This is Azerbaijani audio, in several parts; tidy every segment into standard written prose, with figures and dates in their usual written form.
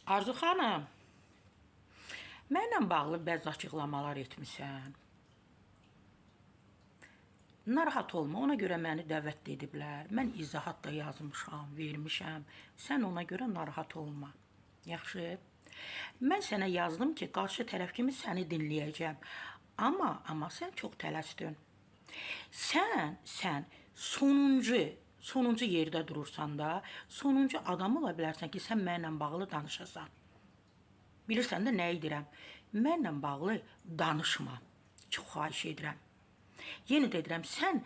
Arzu xanım, mənlə bağlı bəzi açıqlamalar etmisən. Narahat olma, ona görə məni dəvət ediblər. Mən izahat da yazmışam, vermişəm. Sən ona görə narahat olma. Yaxşı? Mən sənə yazdım ki, qarşı tərəf kimi səni dinləyəcəm. Amma sən çox tələsdin. Sən sonuncu yerdə durursan da, sonuncu adam ola bilərsən ki, sən mənlə bağlı danışasan. Bilirsən də nə edirəm? Mənlə bağlı danışma. Çox xahiş edirəm. Yenə də deyirəm, sən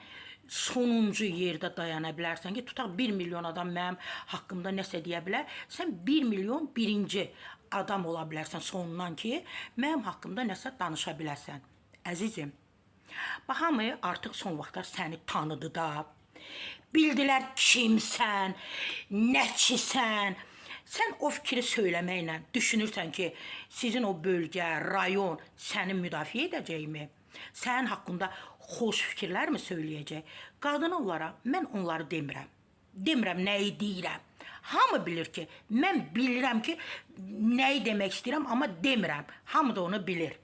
sonuncu yerdə dayana bilərsən ki, tutaq 1 milyon adam mənim haqqımda nəsə deyə bilər. Sən 1 milyon birinci adam ola bilərsən sonundan ki, mənim haqqımda nəsə danışa bilərsən. Əzizim, hamı artıq son vaxtlar səni tanıdı da. Bildilər kimsən, nəçisən. Sən o fikri söyləməklə düşünürsən ki, sizin o bölgə, rayon səni müdafiə edəcəkmi? Sənin haqqında xoş fikirlər mi söyləyəcək? Qadın olaraq mən onları demirəm. Demirəm nəyi deyirəm. Hamı bilir ki, mən bilirəm ki, nəyi demək istəyirəm, amma demirəm. Hamı da onu bilir.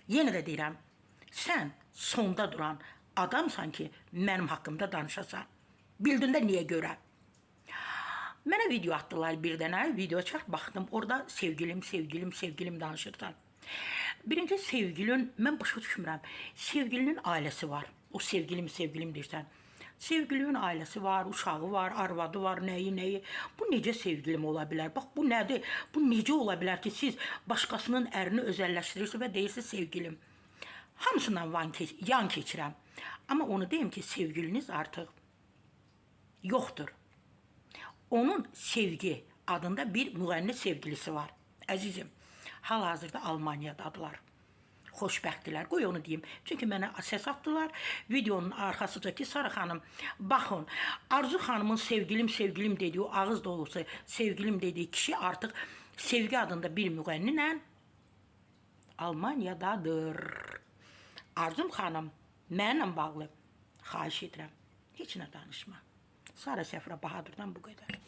Yenə də deyirəm, sən sonda duran adamsan ki, mənim haqqımda danışasan. Bildin də niyə görə? Mənə video atdılar bir dənə, video çək, baxdım, orada sevgilim danışırlar. Birinci sevgilin, mən başa düşmürəm, sevgilinin ailəsi var. O sevgilim deyirsən. Sevgilinin ailəsi var, uşağı var, arvadı var, nəyi. Bu necə sevgilim ola bilər? Bax, bu nədir? Bu necə ola bilər ki, siz başqasının ərini özəlləşdirirsiniz və deyirsiniz sevgilim. Hamısından yan keçirəm. Amma onu deyim ki, sevgiliniz artıq yoxdur. Onun Sevgi adında bir müğənni sevgilisi var. Əzizim, hal-hazırda Almaniyadadılar. Xoşbəxtdilər, qoy onu deyim. Çünki mənə səs atdılar. Videonun arxasıca ki, Sara xanım, baxın, Arzu xanımın sevgilim dediyi, o ağız dolusu sevgilim dediyi kişi artıq Sevgi adında bir müğənniylə Almaniyadadır. Arzum xanım, mənimlə bağlı xahiş edirəm, heç nə danışma. Sara Səfra Bahadırdan bu qədər.